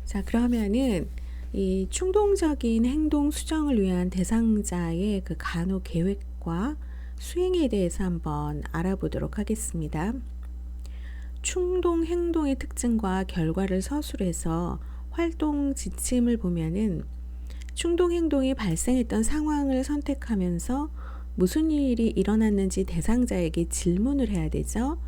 자, 그러면은 이 충동적인 행동 수정을 위한 대상자의 그 간호 계획과 수행에 대해서 한번 알아보도록 하겠습니다. 충동 행동의 특징과 결과를 서술해서 활동 지침을 보면은 충동 행동이 발생했던 상황을 선택하면서 무슨 일이 일어났는지 대상자에게 질문을 해야 되죠.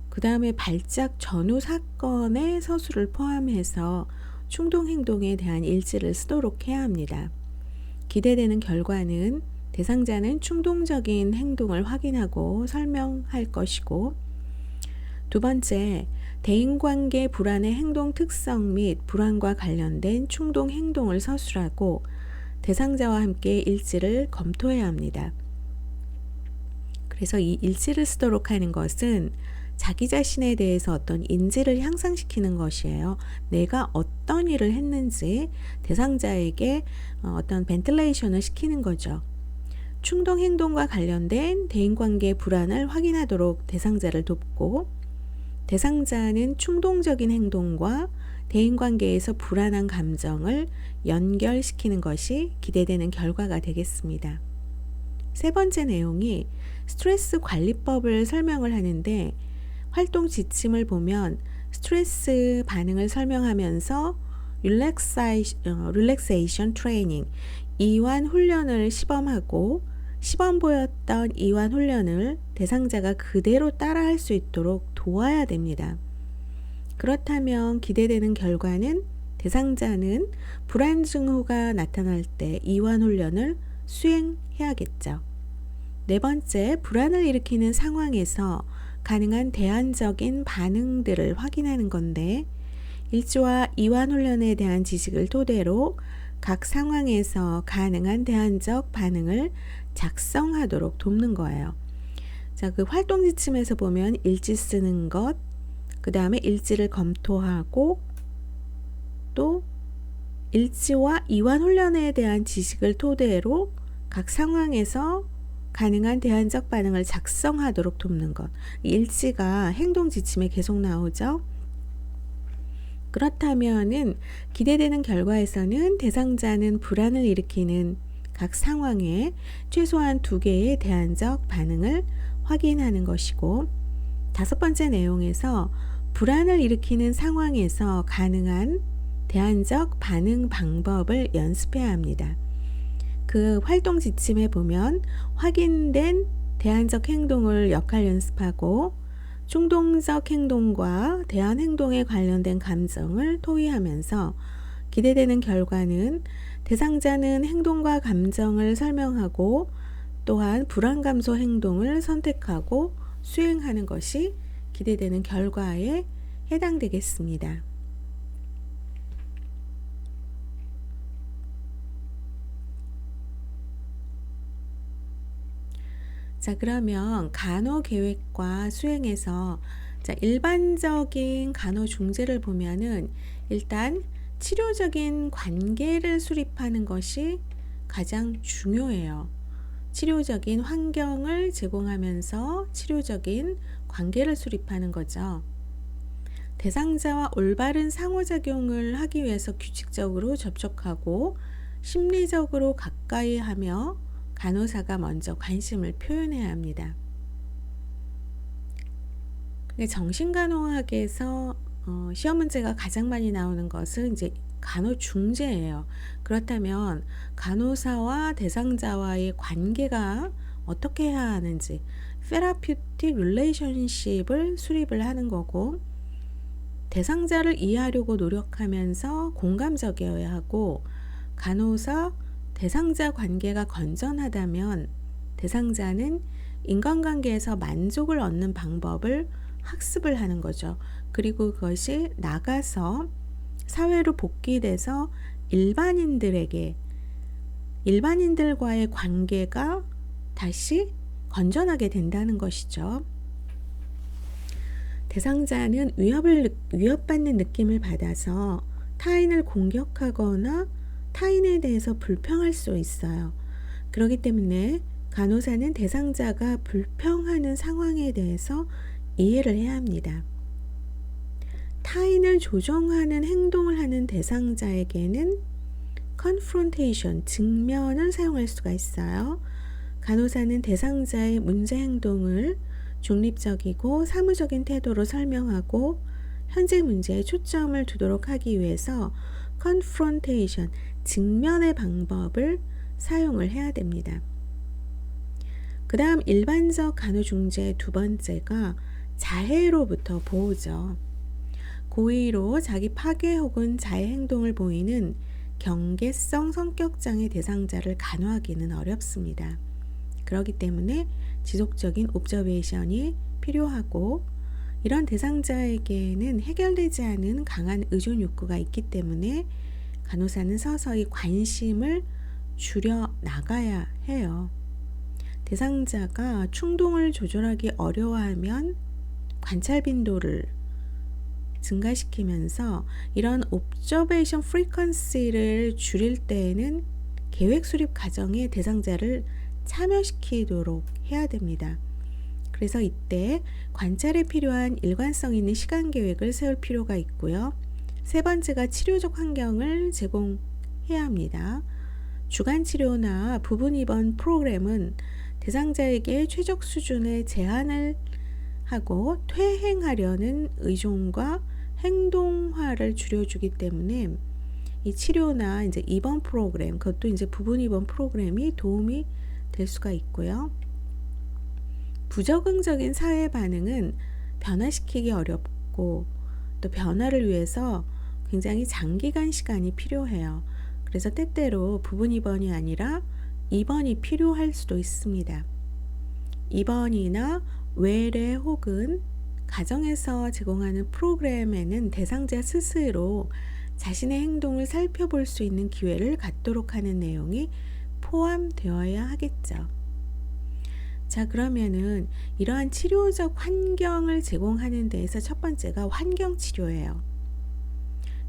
그 다음에 발작 전후 사건의 서술을 포함해서 충동 행동에 대한 일지를 쓰도록 해야 합니다. 기대되는 결과는 대상자는 충동적인 행동을 확인하고 설명할 것이고, 두 번째, 대인관계 불안의 행동 특성 및 불안과 관련된 충동 행동을 서술하고 대상자와 함께 일지를 검토해야 합니다. 그래서 이 일지를 쓰도록 하는 것은 자기 자신에 대해서 어떤 인지를 향상시키는 것이에요. 내가 어떤 일을 했는지 대상자에게 어떤 벤틀레이션을 시키는 거죠. 충동 행동과 관련된 대인관계 불안을 확인하도록 대상자를 돕고, 대상자는 충동적인 행동과 대인관계에서 불안한 감정을 연결시키는 것이 기대되는 결과가 되겠습니다. 세 번째 내용이 스트레스 관리법을 설명을 하는데, 활동 지침을 보면 스트레스 반응을 설명하면서 릴렉세이션 트레이닝, 이완 훈련을 시범하고 시범 보였던 이완 훈련을 대상자가 그대로 따라할 수 있도록 도와야 됩니다. 그렇다면 기대되는 결과는 대상자는 불안 징후가 나타날 때 이완 훈련을 수행해야겠죠. 네 번째, 불안을 일으키는 상황에서 가능한 대안적인 반응들을 확인하는 건데, 일지와 이완 훈련에 대한 지식을 토대로 각 상황에서 가능한 대안적 반응을 작성하도록 돕는 거예요. 자, 그 활동 지침에서 보면 일지 쓰는 것, 그 다음에 일지를 검토하고, 또 일지와 이완 훈련에 대한 지식을 토대로 각 상황에서 가능한 대안적 반응을 작성하도록 돕는 것. 일지가 행동 지침에 계속 나오죠. 그렇다면은 기대되는 결과에서는 대상자는 불안을 일으키는 각 상황에 최소한 2개의 대안적 반응을 확인하는 것이고, 다섯 번째 내용에서 불안을 일으키는 상황에서 가능한 대안적 반응 방법을 연습해야 합니다. 그 활동 지침에 보면 확인된 대안적 행동을 역할 연습하고, 충동적 행동과 대안 행동에 관련된 감정을 토의하면서 기대되는 결과는 대상자는 행동과 감정을 설명하고, 또한 불안 감소 행동을 선택하고 수행하는 것이 기대되는 결과에 해당되겠습니다. 자, 그러면 간호 계획과 수행에서 일반적인 간호 중재를 보면은 일단 치료적인 관계를 수립하는 것이 가장 중요해요. 치료적인 환경을 제공하면서 치료적인 관계를 수립하는 거죠. 대상자와 올바른 상호작용을 하기 위해서 규칙적으로 접촉하고 심리적으로 가까이 하며 간호사가 먼저 관심을 표현해야 합니다. 정신간호학에서 시험 문제가 가장 많이 나오는 것은 이제 간호중재예요. 그렇다면 간호사와 대상자와의 관계가 어떻게 해야 하는지 테라퓨틱 릴레이션십을 수립을 하는 거고, 대상자를 이해하려고 노력하면서 공감적이어야 하고, 간호사 대상자 관계가 건전하다면 대상자는 인간관계에서 만족을 얻는 방법을 학습을 하는 거죠. 그리고 그것이 나가서 사회로 복귀돼서 일반인들과의 관계가 다시 건전하게 된다는 것이죠. 대상자는 위협받는 느낌을 받아서 타인을 공격하거나 타인에 대해서 불평할 수 있어요. 그렇기 때문에 간호사는 대상자가 불평하는 상황에 대해서 이해를 해야 합니다. 타인을 조종하는 행동을 하는 대상자에게는 confrontation, 직면을 사용할 수가 있어요. 간호사는 대상자의 문제 행동을 중립적이고 사무적인 태도로 설명하고 현재 문제에 초점을 두도록 하기 위해서 confrontation, 직면의 방법을 사용을 해야 됩니다. 그 다음 일반적 간호중재 두 번째가 자해로부터 보호죠. 고의로 자기 파괴 혹은 자해 행동을 보이는 경계성 성격장애 대상자를 간호하기는 어렵습니다. 그렇기 때문에 지속적인 옵저베이션이 필요하고 이런 대상자에게는 해결되지 않은 강한 의존 욕구가 있기 때문에 간호사는 서서히 관심을 줄여 나가야 해요. 대상자가 충동을 조절하기 어려워하면 관찰 빈도를 증가시키면서 이런 옵저베이션 프리퀀시를 줄일 때에는 계획 수립 과정에 대상자를 참여시키도록 해야 됩니다. 그래서 이때 관찰에 필요한 일관성 있는 시간 계획을 세울 필요가 있고요. 세 번째가 치료적 환경을 제공해야 합니다. 주간 치료나 부분 입원 프로그램은 대상자에게 최적 수준의 제한을 하고 퇴행하려는 의존과 행동화를 줄여주기 때문에 이 치료나 이제 입원 프로그램, 그것도 이제 부분 입원 프로그램이 도움이 될 수가 있고요. 부적응적인 사회 반응은 변화시키기 어렵고 또 변화를 위해서 굉장히 장기간 시간이 필요해요. 그래서 때때로 부분 입원이 아니라 입원이 필요할 수도 있습니다. 입원이나 외래 혹은 가정에서 제공하는 프로그램에는 대상자 스스로 자신의 행동을 살펴볼 수 있는 기회를 갖도록 하는 내용이 포함되어야 하겠죠. 자, 그러면은 이러한 치료적 환경을 제공하는 데에서 첫 번째가 환경치료예요.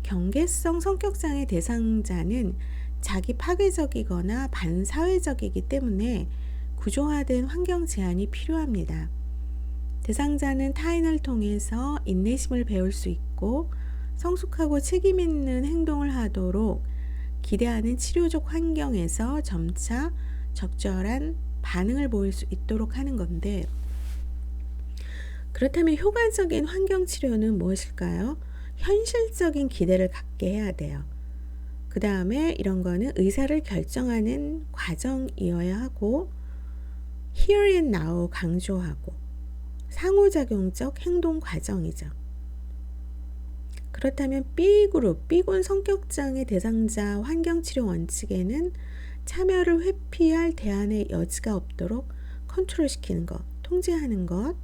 경계성 성격장애 대상자는 자기 파괴적이거나 반사회적이기 때문에 구조화된 환경 제한이 필요합니다. 대상자는 타인을 통해서 인내심을 배울 수 있고 성숙하고 책임 있는 행동을 하도록 기대하는 치료적 환경에서 점차 적절한 반응을 보일 수 있도록 하는 건데, 그렇다면 효과적인 환경 치료는 무엇일까요? 현실적인 기대를 갖게 해야 돼요. 그 다음에 이런 거는 의사를 결정하는 과정이어야 하고 here and now 강조하고 상호작용적 행동 과정이죠. 그렇다면 B그룹, B군 성격장애 대상자 환경치료 원칙에는 참여를 회피할 대안의 여지가 없도록 컨트롤시키는 것, 통제하는 것,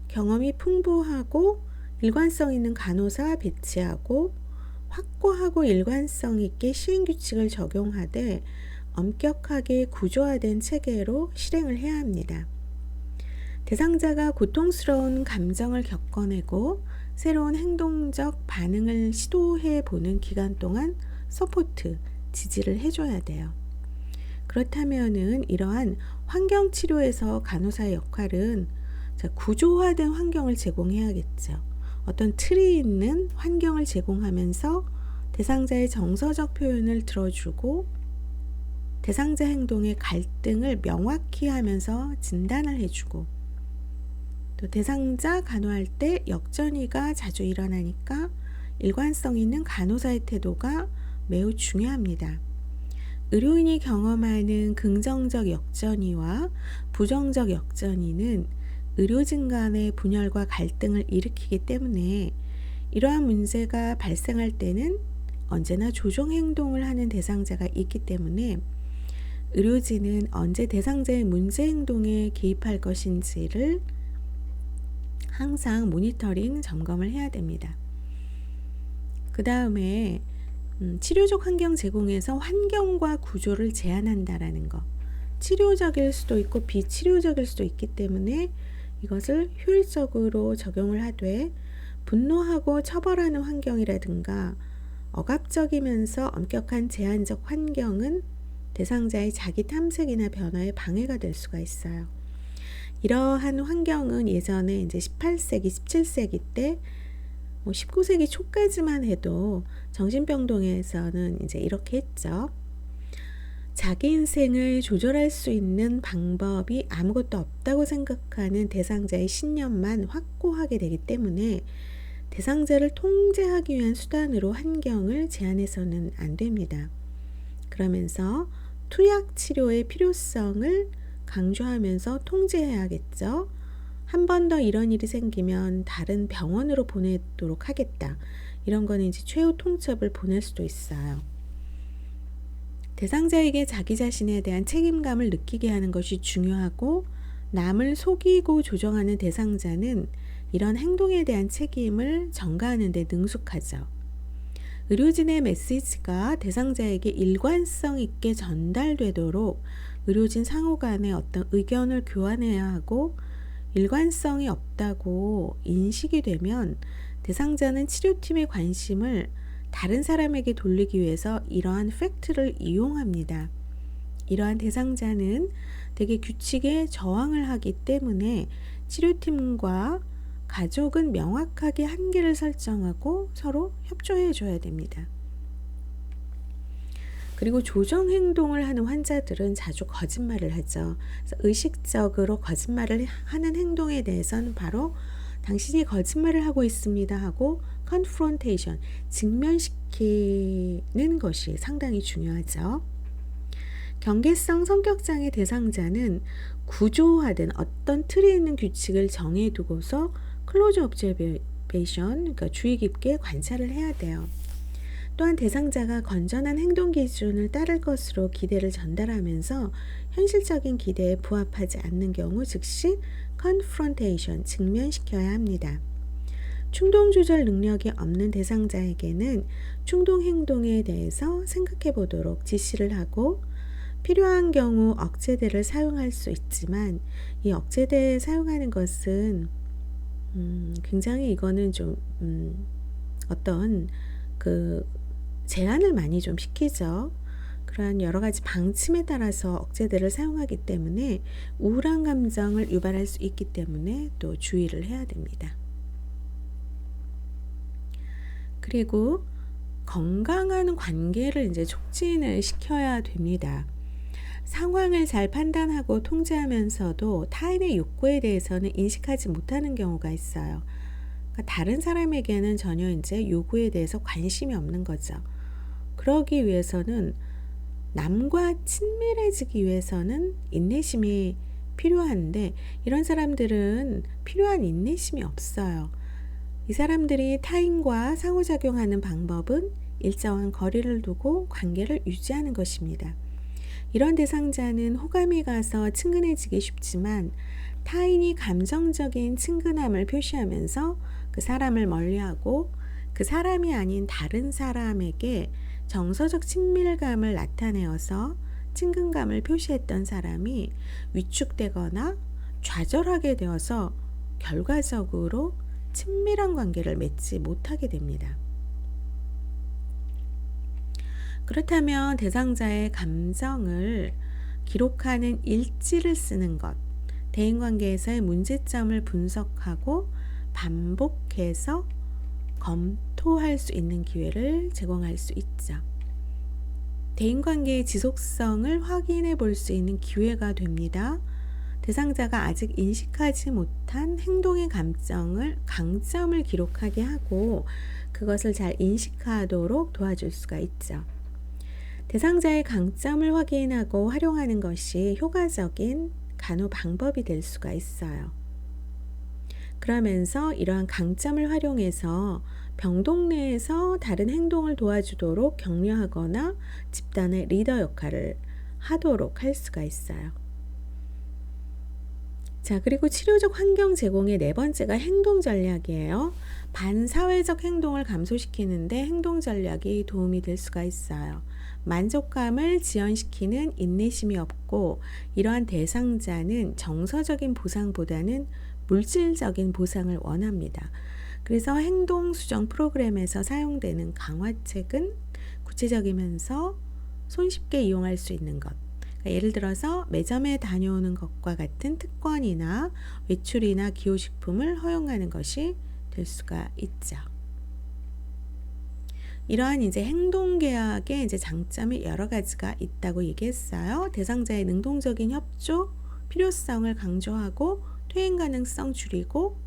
경험이 풍부하고 일관성 있는 간호사 배치하고 확고하고 일관성 있게 시행규칙을 적용하되 엄격하게 구조화된 체계로 실행을 해야 합니다. 대상자가 고통스러운 감정을 겪어내고 새로운 행동적 반응을 시도해 보는 기간 동안 서포트, 지지를 해줘야 돼요. 그렇다면은 이러한 환경치료에서 간호사의 역할은 구조화된 환경을 제공해야겠죠. 어떤 틀이 있는 환경을 제공하면서 대상자의 정서적 표현을 들어주고 대상자 행동의 갈등을 명확히 하면서 진단을 해주고 또 대상자 간호할 때 역전이가 자주 일어나니까 일관성 있는 간호사의 태도가 매우 중요합니다. 의료인이 경험하는 긍정적 역전이와 부정적 역전이는 의료진 간의 분열과 갈등을 일으키기 때문에 이러한 문제가 발생할 때는 언제나 조종 행동을 하는 대상자가 있기 때문에 의료진은 언제 대상자의 문제 행동에 개입할 것인지를 항상 모니터링 점검을 해야 됩니다. 그 다음에 치료적 환경 제공에서 환경과 구조를 제한한다라는 것. 치료적일 수도 있고 비치료적일 수도 있기 때문에 이것을 효율적으로 적용을 하되 분노하고 처벌하는 환경이라든가 억압적이면서 엄격한 제한적 환경은 대상자의 자기 탐색이나 변화에 방해가 될 수가 있어요. 이러한 환경은 예전에 이제 18세기, 17세기 때 뭐 19세기 초까지만 해도 정신병동에서는 이제 이렇게 했죠. 자기 인생을 조절할 수 있는 방법이 아무것도 없다고 생각하는 대상자의 신념만 확고하게 되기 때문에 대상자를 통제하기 위한 수단으로 환경을 제한해서는 안 됩니다. 그러면서 투약 치료의 필요성을 강조하면서 통제해야겠죠. 한 번 더 이런 일이 생기면 다른 병원으로 보내도록 하겠다. 이런 거는 이제 최후 통첩을 보낼 수도 있어요. 대상자에게 자기 자신에 대한 책임감을 느끼게 하는 것이 중요하고, 남을 속이고 조정하는 대상자는 이런 행동에 대한 책임을 전가하는 데 능숙하죠. 의료진의 메시지가 대상자에게 일관성 있게 전달되도록 의료진 상호 간에 어떤 의견을 교환해야 하고, 일관성이 없다고 인식이 되면 대상자는 치료팀의 관심을 다른 사람에게 돌리기 위해서 이러한 팩트를 이용합니다. 이러한 대상자는 되게 규칙에 저항을 하기 때문에 치료팀과 가족은 명확하게 한계를 설정하고 서로 협조해 줘야 됩니다. 그리고 조정 행동을 하는 환자들은 자주 거짓말을 하죠. 그래서 의식적으로 거짓말을 하는 행동에 대해서는 바로 당신이 거짓말을 하고 있습니다 하고 confrontation, 직면시키는 것이 상당히 중요하죠. 경계성 성격장애 대상자는 구조화된 어떤 틀에 있는 규칙을 정해두고서 클로즈 옵저베이션, 그러니까 주의 깊게 관찰을 해야 돼요. 또한 대상자가 건전한 행동 기준을 따를 것으로 기대를 전달하면서 현실적인 기대에 부합하지 않는 경우 즉시 confrontation, 직면시켜야 합니다. 충동 조절 능력이 없는 대상자에게는 충동 행동에 대해서 생각해 보도록 지시를 하고, 필요한 경우 억제대를 사용할 수 있지만 이 억제대 사용하는 것은 굉장히 이거는 좀 어떤 그 제한을 많이 좀 시키죠. 그러한 여러 가지 방침에 따라서 억제대를 사용하기 때문에 우울한 감정을 유발할 수 있기 때문에 또 주의를 해야 됩니다. 그리고 건강한 관계를 이제 촉진을 시켜야 됩니다. 상황을 잘 판단하고 통제하면서도 타인의 욕구에 대해서는 인식하지 못하는 경우가 있어요. 그러니까 다른 사람에게는 전혀 이제 요구에 대해서 관심이 없는 거죠. 그러기 위해서는 남과 친밀해지기 위해서는 인내심이 필요한데 이런 사람들은 필요한 인내심이 없어요. 이 사람들이 타인과 상호작용하는 방법은 일정한 거리를 두고 관계를 유지하는 것입니다. 이런 대상자는 호감이 가서 친근해지기 쉽지만 타인이 감정적인 친근함을 표시하면서 그 사람을 멀리하고 그 사람이 아닌 다른 사람에게 정서적 친밀감을 나타내어서 친근감을 표시했던 사람이 위축되거나 좌절하게 되어서 결과적으로 친밀한 관계를 맺지 못하게 됩니다. 그렇다면 대상자의 감정을 기록하는 일지를 쓰는 것, 대인관계에서의 문제점을 분석하고 반복해서 검토할 수 있는 기회를 제공할 수 있죠. 대인관계의 지속성을 확인해 볼 수 있는 기회가 됩니다. 대상자가 아직 인식하지 못한 행동의 강점을 기록하게 하고 그것을 잘 인식하도록 도와줄 수가 있죠. 대상자의 강점을 확인하고 활용하는 것이 효과적인 간호 방법이 될 수가 있어요. 그러면서 이러한 강점을 활용해서 병동 내에서 다른 행동을 도와주도록 격려하거나 집단의 리더 역할을 하도록 할 수가 있어요. 자, 그리고 치료적 환경 제공의 네 번째가 행동 전략이에요. 반사회적 행동을 감소시키는데 행동 전략이 도움이 될 수가 있어요. 만족감을 지연시키는 인내심이 없고 이러한 대상자는 정서적인 보상보다는 물질적인 보상을 원합니다. 그래서 행동 수정 프로그램에서 사용되는 강화책은 구체적이면서 손쉽게 이용할 수 있는 것. 그러니까 예를 들어서 매점에 다녀오는 것과 같은 특권이나 외출이나 기호식품을 허용하는 것이 될 수가 있죠. 이러한 이제 행동계약의 이제 장점이 여러 가지가 있다고 얘기했어요. 대상자의 능동적인 협조, 필요성을 강조하고 퇴행 가능성 줄이고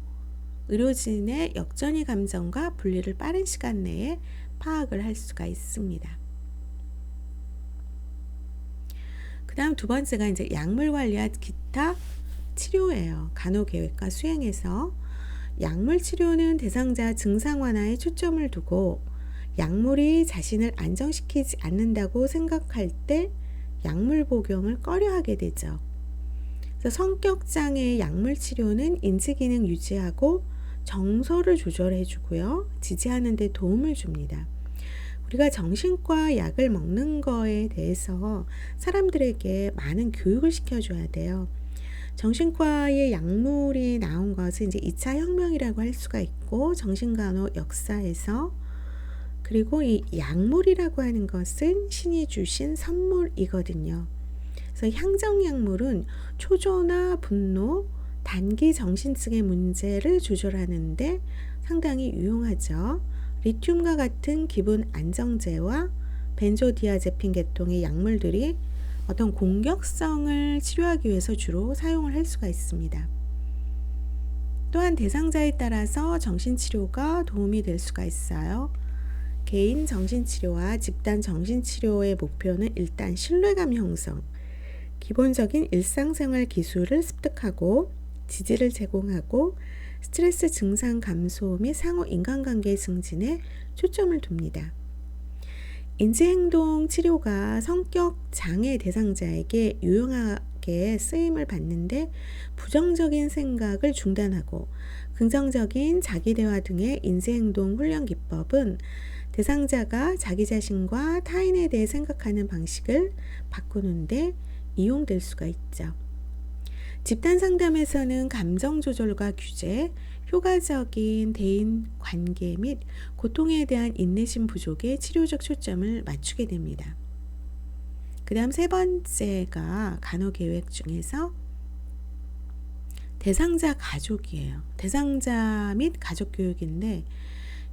의료진의 역전의 감정과 분리를 빠른 시간 내에 파악을 할 수가 있습니다. 그 다음 두 번째가 이제 약물 관리와 기타 치료예요. 간호계획과 수행에서 약물 치료는 대상자 증상 완화에 초점을 두고 약물이 자신을 안정시키지 않는다고 생각할 때 약물 복용을 꺼려하게 되죠. 그래서 성격장애의 약물 치료는 인지기능 유지하고 정서를 조절해 주고요. 지지하는 데 도움을 줍니다. 우리가 정신과 약을 먹는 거에 대해서 사람들에게 많은 교육을 시켜줘야 돼요. 정신과의 약물이 나온 것은 이제 2차 혁명이라고 할 수가 있고 정신간호 역사에서 그리고 이 약물이라고 하는 것은 신이 주신 선물이거든요. 그래서 향정약물은 초조나 분노, 단기 정신증의 문제를 조절하는데 상당히 유용하죠. 리튬과 같은 기분 안정제와 벤조디아제핀 계통의 약물들이 어떤 공격성을 치료하기 위해서 주로 사용을 할 수가 있습니다. 또한 대상자에 따라서 정신치료가 도움이 될 수가 있어요. 개인 정신치료와 집단 정신치료의 목표는 일단 신뢰감 형성, 기본적인 일상생활 기술을 습득하고 지지를 제공하고 스트레스 증상 감소 및 상호 인간관계의 증진에 초점을 둡니다. 인지행동 치료가 성격 장애 대상자에게 유용하게 쓰임을 받는데 부정적인 생각을 중단하고 긍정적인 자기대화 등의 인지행동 훈련 기법은 대상자가 자기 자신과 타인에 대해 생각하는 방식을 바꾸는데 이용될 수가 있죠. 집단 상담에서는 감정 조절과 규제, 효과적인 대인 관계 및 고통에 대한 인내심 부족에 치료적 초점을 맞추게 됩니다. 그 다음 세 번째가 간호계획 중에서 대상자 가족이에요. 대상자 및 가족 교육인데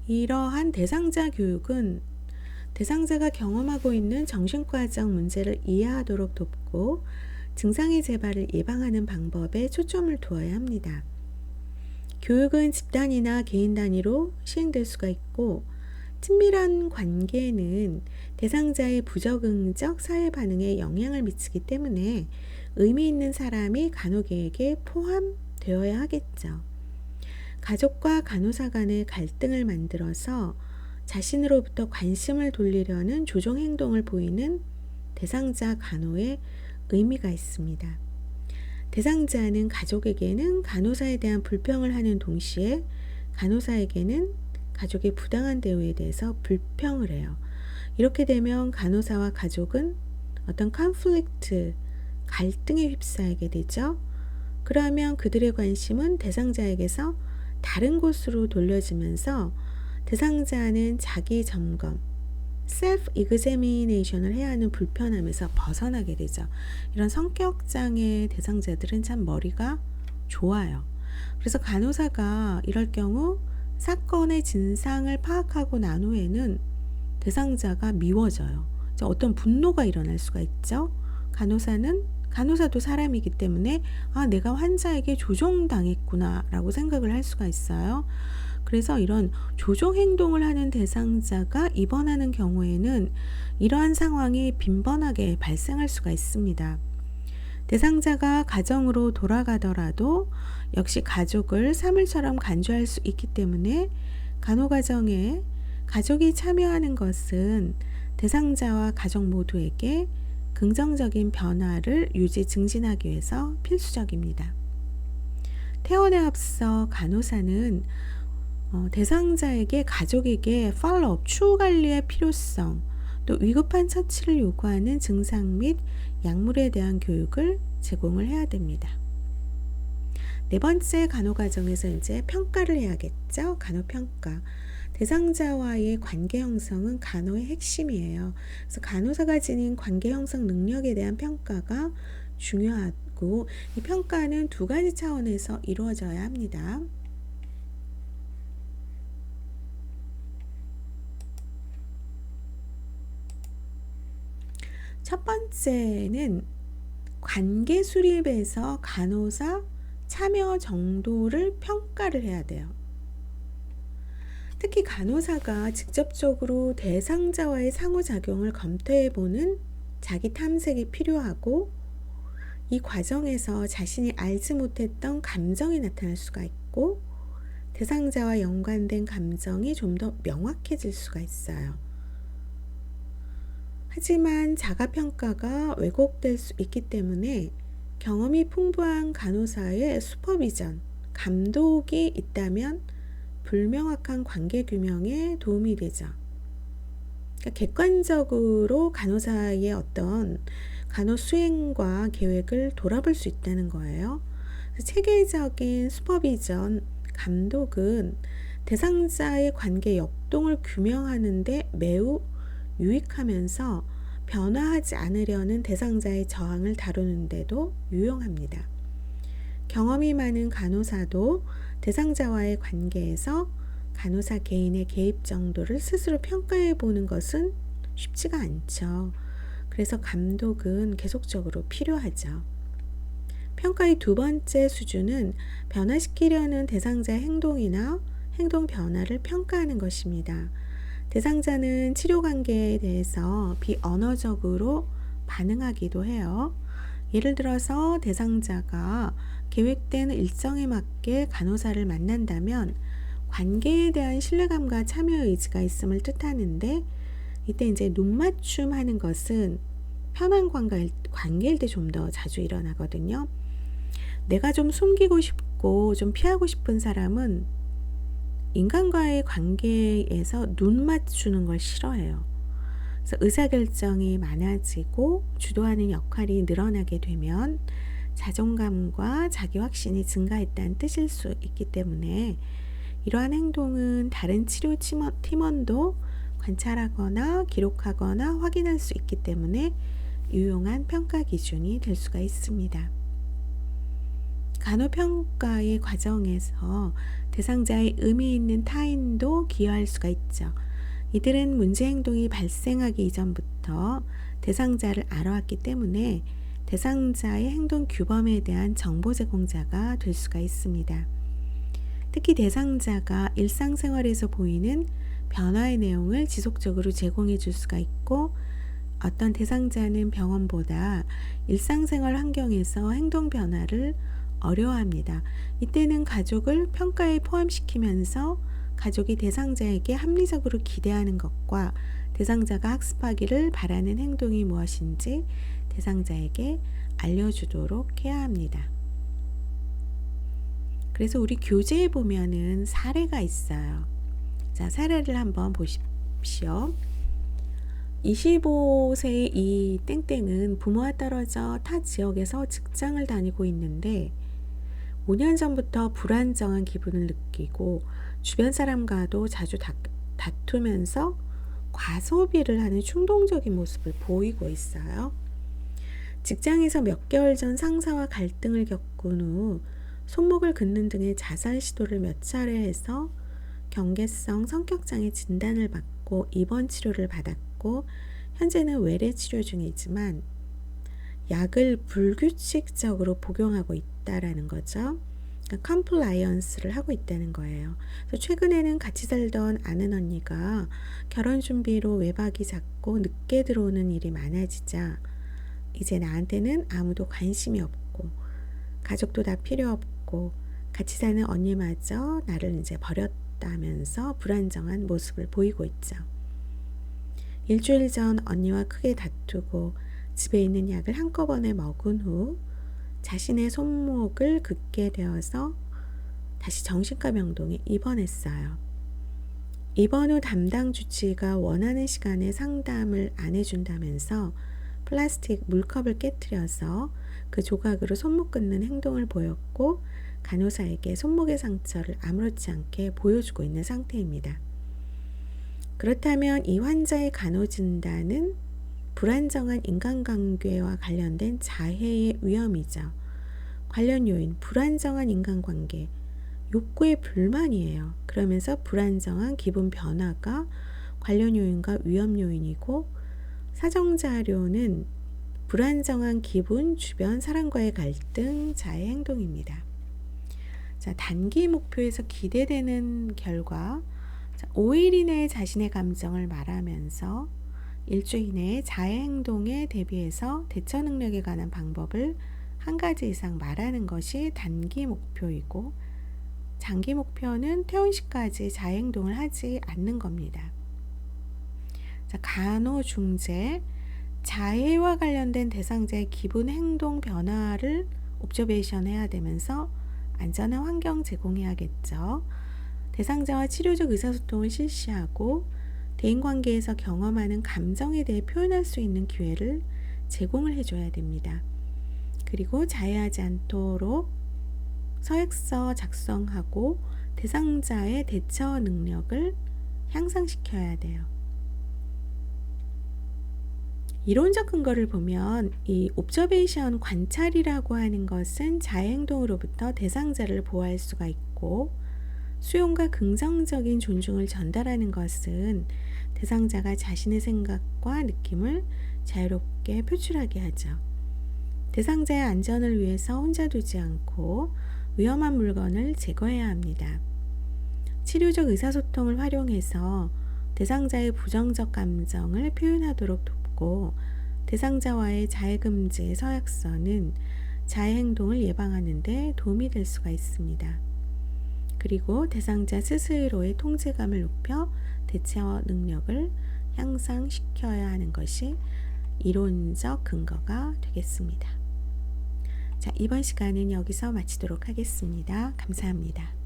이러한 대상자 교육은 대상자가 경험하고 있는 정신과적 문제를 이해하도록 돕고 증상의 재발을 예방하는 방법에 초점을 두어야 합니다. 교육은 집단이나 개인 단위로 시행될 수가 있고 친밀한 관계는 대상자의 부적응적 사회 반응에 영향을 미치기 때문에 의미 있는 사람이 간호계획에 포함되어야 하겠죠. 가족과 간호사 간의 갈등을 만들어서 자신으로부터 관심을 돌리려는 조종 행동을 보이는 대상자 간호의 의미가 있습니다. 대상자는 가족에게는 간호사에 대한 불평을 하는 동시에 간호사에게는 가족의 부당한 대우에 대해서 불평을 해요. 이렇게 되면 간호사와 가족은 어떤 컨플릭트, 갈등에 휩싸이게 되죠. 그러면 그들의 관심은 대상자에게서 다른 곳으로 돌려지면서 대상자는 자기 점검, 셀프 이그제미네이션을 해야 하는 불편함에서 벗어나게 되죠. 이런 성격장애 대상자들은 참 머리가 좋아요. 그래서 간호사가 이럴 경우 사건의 진상을 파악하고 난 후에는 대상자가 미워져요. 어떤 분노가 일어날 수가 있죠. 간호사도 사람이기 때문에 내가 환자에게 조종당했구나 라고 생각을 할 수가 있어요. 그래서 이런 조종 행동을 하는 대상자가 입원하는 경우에는 이러한 상황이 빈번하게 발생할 수가 있습니다. 대상자가 가정으로 돌아가더라도 역시 가족을 사물처럼 간주할 수 있기 때문에 간호과정에 가족이 참여하는 것은 대상자와 가족 모두에게 긍정적인 변화를 증진하기 위해서 필수적입니다. 퇴원에 앞서 간호사는 대상자에게 가족에게 팔로업, 추후 관리의 필요성, 또 위급한 처치를 요구하는 증상 및 약물에 대한 교육을 제공을 해야 됩니다. 네 번째 간호과정에서 이제 평가를 해야겠죠. 간호평가. 대상자와의 관계 형성은 간호의 핵심이에요. 그래서 간호사가 지닌 관계 형성 능력에 대한 평가가 중요하고 이 평가는 두 가지 차원에서 이루어져야 합니다. 첫 번째는 관계 수립에서 간호사 참여 정도를 평가를 해야 돼요. 특히 간호사가 직접적으로 대상자와의 상호작용을 검토해보는 자기 탐색이 필요하고, 이 과정에서 자신이 알지 못했던 감정이 나타날 수가 있고, 대상자와 연관된 감정이 좀 더 명확해질 수가 있어요. 하지만 자가평가가 왜곡될 수 있기 때문에 경험이 풍부한 간호사의 슈퍼비전, 감독이 있다면 불명확한 관계 규명에 도움이 되죠. 그러니까 객관적으로 간호사의 어떤 간호 수행과 계획을 돌아볼 수 있다는 거예요. 체계적인 슈퍼비전, 감독은 대상자의 관계 역동을 규명하는데 매우 유익하면서 변화하지 않으려는 대상자의 저항을 다루는데도 유용합니다. 경험이 많은 간호사도 대상자와의 관계에서 간호사 개인의 개입 정도를 스스로 평가해 보는 것은 쉽지가 않죠. 그래서 감독은 계속적으로 필요하죠. 평가의 두 번째 수준은 변화시키려는 대상자의 행동이나 행동 변화를 평가하는 것입니다. 대상자는 치료 관계에 대해서 비언어적으로 반응하기도 해요. 예를 들어서 대상자가 계획된 일정에 맞게 간호사를 만난다면 관계에 대한 신뢰감과 참여 의지가 있음을 뜻하는데, 이때 이제 눈맞춤 하는 것은 편한 관계일 때 좀 더 자주 일어나거든요. 내가 좀 숨기고 싶고 좀 피하고 싶은 사람은 인간과의 관계에서 눈 맞추는 걸 싫어해요. 그래서 의사결정이 많아지고 주도하는 역할이 늘어나게 되면 자존감과 자기 확신이 증가했다는 뜻일 수 있기 때문에, 이러한 행동은 다른 치료 팀원도 관찰하거나 기록하거나 확인할 수 있기 때문에 유용한 평가 기준이 될 수가 있습니다. 간호평가의 과정에서 대상자의 의미 있는 타인도 기여할 수가 있죠. 이들은 문제 행동이 발생하기 이전부터 대상자를 알아왔기 때문에 대상자의 행동 규범에 대한 정보 제공자가 될 수가 있습니다. 특히 대상자가 일상생활에서 보이는 변화의 내용을 지속적으로 제공해 줄 수가 있고, 어떤 대상자는 병원보다 일상생활 환경에서 행동 변화를 어려워합니다. 이때는 가족을 평가에 포함시키면서 가족이 대상자에게 합리적으로 기대하는 것과 대상자가 학습하기를 바라는 행동이 무엇인지 대상자에게 알려주도록 해야 합니다. 그래서 우리 교재에 보면은 사례가 있어요. 자, 사례를 한번 보십시오. 25세의 이 땡땡은 부모와 떨어져 타 지역에서 직장을 다니고 있는데 5년 전부터 불안정한 기분을 느끼고 주변 사람과도 자주 다투면서 과소비를 하는 충동적인 모습을 보이고 있어요. 직장에서 몇 개월 전 상사와 갈등을 겪은 후 손목을 긋는 등의 자살 시도를 몇 차례 해서 경계성 성격장애 진단을 받고 입원 치료를 받았고, 현재는 외래 치료 중이지만 약을 불규칙적으로 복용하고 있다라는 거죠. 그러니까 컴플라이언스를 하고 있다는 거예요. 그래서 최근에는 같이 살던 아는 언니가 결혼 준비로 외박이 잦고 늦게 들어오는 일이 많아지자 이제 나한테는 아무도 관심이 없고 가족도 다 필요 없고 같이 사는 언니마저 나를 이제 버렸다면서 불안정한 모습을 보이고 있죠. 일주일 전 언니와 크게 다투고 집에 있는 약을 한꺼번에 먹은 후 자신의 손목을 긋게 되어서 다시 정신과 병동에 입원했어요. 입원 후 담당 주치의가 원하는 시간에 상담을 안 해준다면서 플라스틱 물컵을 깨트려서 그 조각으로 손목 긋는 행동을 보였고, 간호사에게 손목의 상처를 아무렇지 않게 보여주고 있는 상태입니다. 그렇다면 이 환자의 간호 진단은 불안정한 인간관계와 관련된 자해의 위험이죠. 관련 요인, 불안정한 인간관계, 욕구의 불만이에요. 그러면서 불안정한 기분 변화가 관련 요인과 위험 요인이고, 사정자료는 불안정한 기분, 주변 사람과의 갈등, 자해 행동입니다. 자, 단기 목표에서 기대되는 결과, 5일 이내에 자신의 감정을 말하면서 일주일 이내에 자해 행동에 대비해서 대처 능력에 관한 방법을 한 가지 이상 말하는 것이 단기 목표이고, 장기 목표는 퇴원시까지 자해 행동을 하지 않는 겁니다. 자, 간호중재, 자해와 관련된 대상자의 기분, 행동 변화를 옵저베이션 해야 되면서 안전한 환경 제공해야겠죠. 대상자와 치료적 의사소통을 실시하고 대인관계에서 경험하는 감정에 대해 표현할 수 있는 기회를 제공을 해줘야 됩니다. 그리고 자해하지 않도록 서약서 작성하고 대상자의 대처 능력을 향상시켜야 돼요. 이론적 근거를 보면 이 옵저베이션, 관찰이라고 하는 것은 자해 행동으로부터 대상자를 보호할 수가 있고, 수용과 긍정적인 존중을 전달하는 것은 대상자가 자신의 생각과 느낌을 자유롭게 표출하게 하죠. 대상자의 안전을 위해서 혼자 두지 않고 위험한 물건을 제거해야 합니다. 치료적 의사소통을 활용해서 대상자의 부정적 감정을 표현하도록 돕고, 대상자와의 자해금지 서약서는 자해 행동을 예방하는 데 도움이 될 수가 있습니다. 그리고 대상자 스스로의 통제감을 높여 대처 능력을 향상시켜야 하는 것이 이론적 근거가 되겠습니다. 자, 이번 시간은 여기서 마치도록 하겠습니다. 감사합니다.